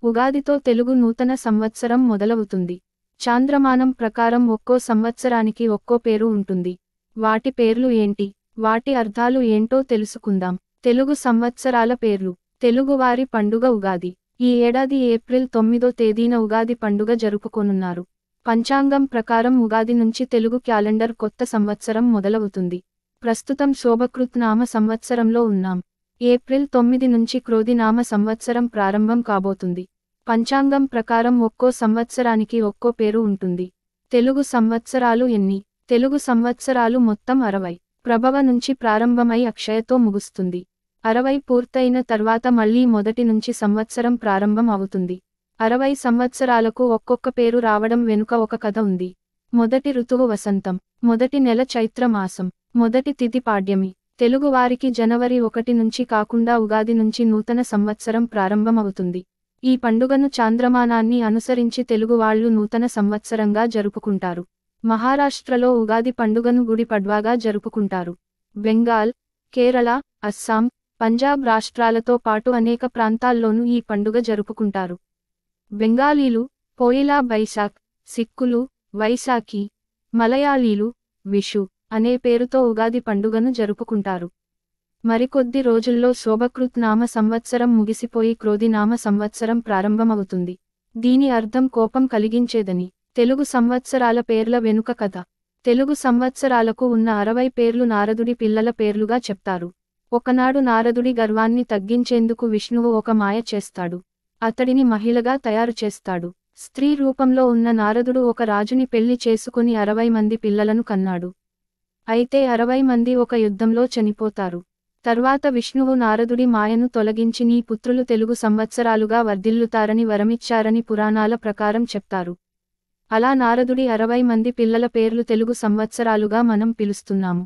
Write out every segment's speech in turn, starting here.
ఉగాదితో తెలుగు నూతన సంవత్సరం మొదలవుతుంది. చాంద్రమానం ప్రకారం ఒక్కో సంవత్సరానికి ఒక్కో పేరు ఉంటుంది. వాటి పేర్లు ఏంటి, వాటి అర్థాలు ఏంటో తెలుసుకుందాం. తెలుగు సంవత్సరాల పేర్లు. తెలుగువారి పండుగ ఉగాది. ఈ ఏడాది ఏప్రిల్ 9వ తేదీన ఉగాది పండుగ జరుపుకోనున్నారు. పంచాంగం ప్రకారం ఉగాది నుంచి తెలుగు క్యాలెండర్ కొత్త సంవత్సరం మొదలవుతుంది. ప్రస్తుతం శోభకృత్ నామ సంవత్సరంలో ఉన్నాం. ఏప్రిల్ 9 నుంచి క్రోధి నామ సంవత్సరం ప్రారంభం కాబోతుంది. పంచాంగం ప్రకారం ఒక్కో సంవత్సరానికి ఒక్కో పేరు ఉంటుంది. తెలుగు సంవత్సరాలు ఎన్ని? తెలుగు సంవత్సరాలు మొత్తం 60. ప్రభవ నుంచి ప్రారంభమై అక్షయతో ముగుస్తుంది. 60 పూర్తయిన తర్వాత మళ్లీ మొదటి నుంచి సంవత్సరం ప్రారంభం అవుతుంది. 60 సంవత్సరాలకు ఒక్కొక్క పేరు రావడం వెనుక ఒక కథ ఉంది. మొదటి ఋతువు వసంతం. మొదటి నెల చైత్ర మాసం. మొదటి తిథి పాడ్యమి. తెలుగువారికి జనవరి 1 నుంచి కాకుండా ఉగాది నుంచి నూతన సంవత్సరం ప్రారంభమవుతుంది. ఈ పండుగను చాంద్రమానాన్ని అనుసరించి తెలుగువాళ్లు నూతన సంవత్సరంగా జరుపుకుంటారు. మహారాష్ట్రలో ఉగాది పండుగను గుడి పడ్వాగా జరుపుకుంటారు. బెంగాల్, కేరళ, అస్సాం, పంజాబ్ రాష్ట్రాలతో పాటు అనేక ప్రాంతాల్లోనూ ఈ పండుగ జరుపుకుంటారు. బెంగాలీలు పోయిలా బైశాఖ్, సిక్కులు వైశాఖి, మలయాళీలు విషు అనే పేరుతో ఉగాది పండుగను జరుపుకుంటారు. మరికొద్ది రోజుల్లో శోభకృత్ నామ సంవత్సరం ముగిసిపోయి క్రోధి నామ సంవత్సరం ప్రారంభమవుతుంది. దీని అర్థం కోపం కలిగించేదని. తెలుగు సంవత్సరాల పేర్ల వెనుక కథ. తెలుగు సంవత్సరాలకు ఉన్న 60 పేర్లు నారదుడి పిల్లల పేర్లుగా చెప్తారు. ఒకనాడు నారదుడి గర్వాన్ని తగ్గించేందుకు విష్ణువు ఒక మాయ చేస్తాడు. అతడిని మహిళగా తయారు చేస్తాడు. స్త్రీ రూపంలో ఉన్న నారదుడు ఒక రాజుని పెళ్లి చేసుకుని 60 మంది పిల్లలను కన్నాడు. అయితే 60 మంది ఒక యుద్ధంలో చనిపోతారు. తర్వాత విష్ణువు నారదుడి మాయను తొలగించి నీ పుత్రులు తెలుగు సంవత్సరాలుగా వర్ధిల్లుతారని వరమిచ్చారని పురాణాల ప్రకారం చెప్తారు. అలా నారదుడి 60 మంది పిల్లల పేర్లు తెలుగు సంవత్సరాలుగా మనం పిలుస్తున్నాము.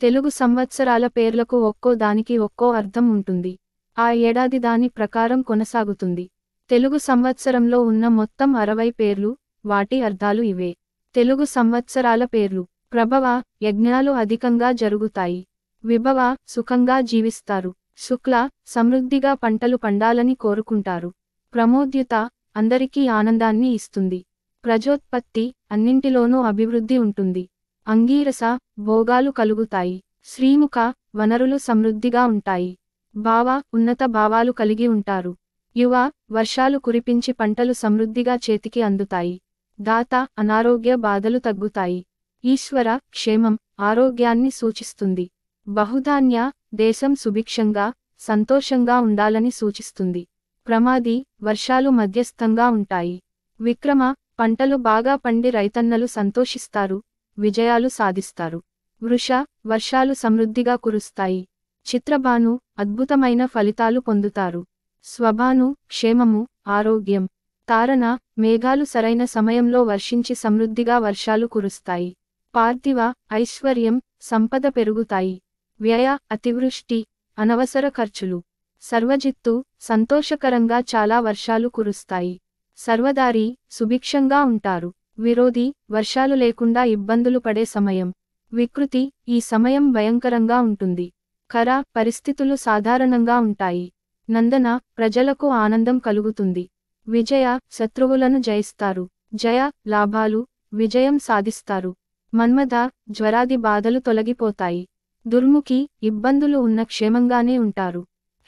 తెలుగు సంవత్సరాల పేర్లకు ఒక్కో దానికి ఒక్కో అర్థం ఉంటుంది. ఆ ఏడాది దాని ప్రకారం కొనసాగుతుంది. తెలుగు సంవత్సరంలో ఉన్న మొత్తం 60 పేర్లు, వాటి అర్థాలు ఇవే. తెలుగు సంవత్సరాల పేర్లు. ప్రభవ, యజ్ఞాలు అధికంగా జరుగుతాయి. విభవ, సుఖంగా జీవిస్తారు. శుక్ల, సమృద్ధిగా పంటలు పండాలని కోరుకుంటారు. ప్రమోద్యుత, అందరికీ ఆనందాన్ని ఇస్తుంది. ప్రజోత్పత్తి, అన్నింటిలోనూ అభివృద్ధి ఉంటుంది. అంగీరస, భోగాలు కలుగుతాయి. శ్రీముఖ, వనరులు సమృద్ధిగా ఉంటాయి. భావ, ఉన్నత భావాలు కలిగి ఉంటారు. యువ, వర్షాలు కురిపించి పంటలు సమృద్ధిగా చేతికి అందుతాయి. దాత, అనారోగ్య బాధలు తగ్గుతాయి. ఈశ్వర, క్షేమం, ఆరోగ్యాన్ని సూచిస్తుంది. బహుధాన్య, దేశం సుభిక్షంగా, సంతోషంగా ఉండాలని సూచిస్తుంది. ప్రమాది, వర్షాలు మధ్యస్థంగా ఉంటాయి. విక్రమ, పంటలు బాగా పండి రైతన్నలు సంతోషిస్తారు, విజయాలు సాధిస్తారు. వృష, వర్షాలు సమృద్ధిగా కురుస్తాయి. చిత్రభాను, అద్భుతమైన ఫలితాలు పొందుతారు. స్వభాను, క్షేమము, ఆరోగ్యం. తారణ, మేఘాలు సరైన సమయంలో వర్షించి సమృద్ధిగా వర్షాలు కురుస్తాయి. పార్థివ, ఐశ్వర్యం, సంపద పెరుగుతాయి. వ్యయ, అతివృష్టి, అనవసర ఖర్చులు. సర్వజిత్తు, సంతోషకరంగా చాలా వర్షాలు కురుస్తాయి. సర్వదారి, సుభిక్షంగా ఉంటారు. విరోధి, వర్షాలు లేకుండా ఇబ్బందులు పడే సమయం. వికృతి, ఈ సమయం భయంకరంగా ఉంటుంది. కర, పరిస్థితులు సాధారణంగా ఉంటాయి. నందన, ప్రజలకు ఆనందం కలుగుతుంది. విజయ, శత్రువులను జయిస్తారు. జయ, లాభాలు, విజయం సాధిస్తారు. మన్మథ, జ్వరాది బాధలు తొలగిపోతాయి. దుర్ముఖి, ఇబ్బందులు ఉన్న క్షేమంగానే ఉంటారు.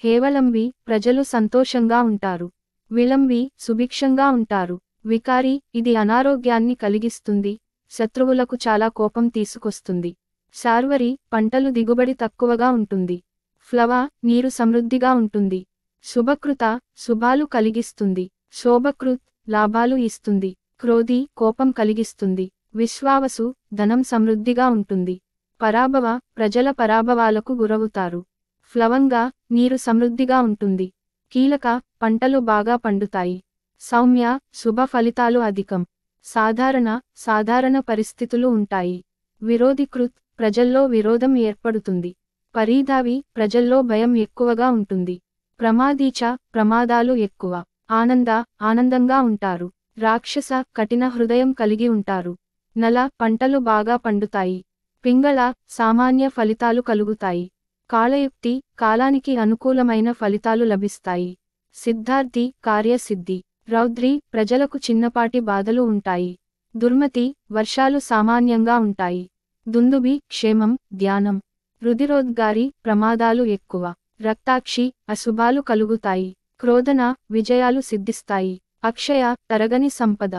హేవలంబి, ప్రజలు సంతోషంగా ఉంటారు. విలంబి, సుభిక్షంగా ఉంటారు. వికారి, ఇది అనారోగ్యాన్ని కలిగిస్తుంది, శత్రువులకు చాలా కోపం తీసుకొస్తుంది. శార్వరి, పంటలు దిగుబడి తక్కువగా ఉంటుంది. ఫ్లవ, నీరు సమృద్ధిగా ఉంటుంది. శుభకృత, శుభాలు కలిగిస్తుంది. శోభకృత్, లాభాలు ఇస్తుంది. క్రోధి, కోపం కలిగిస్తుంది. విశ్వావసు, ధనం సమృద్ధిగా ఉంటుంది. పరాభవ, ప్రజల పరాభవాలకు గురవుతారు. ఫ్లవంగా, నీరు సమృద్ధిగా ఉంటుంది. కీలక, పంటలు బాగా పండుతాయి. సౌమ్య, శుభ ఫలితాలు అధికం. సాధారణ, సాధారణ పరిస్థితులు ఉంటాయి. విరోధికృత్, ప్రజల్లో విరోధం ఏర్పడుతుంది. పరీధావి, ప్రజల్లో భయం ఎక్కువగా ఉంటుంది. ప్రమాదీచ, ప్రమాదాలు ఎక్కువ. ఆనంద, ఆనందంగా ఉంటారు. రాక్షస, కఠిన హృదయం కలిగి ఉంటారు. నల, పంటలు బాగా పండుతాయి. పింగళ, సామాన్య ఫలితాలు కలుగుతాయి. కాళయుక్తి, కాలానికి అనుకూలమైన ఫలితాలు లభిస్తాయి. సిద్ధార్థి కార్యసిద్ధి. రౌద్రి ప్రజలకు చిన్నపాటి బాధలు ఉంటాయి. దుర్మతి వర్షాలు సామాన్యంగా ఉంటాయి. దుందుబి క్షేమం ధ్యానం. రుధిరోద్గారి ప్రమాదాలు ఎక్కువ. రక్తాక్షి అశుభాలు కలుగుతాయి. క్రోధన విజయాలు సిద్ధిస్తాయి. అక్షయ తరగని సంపద.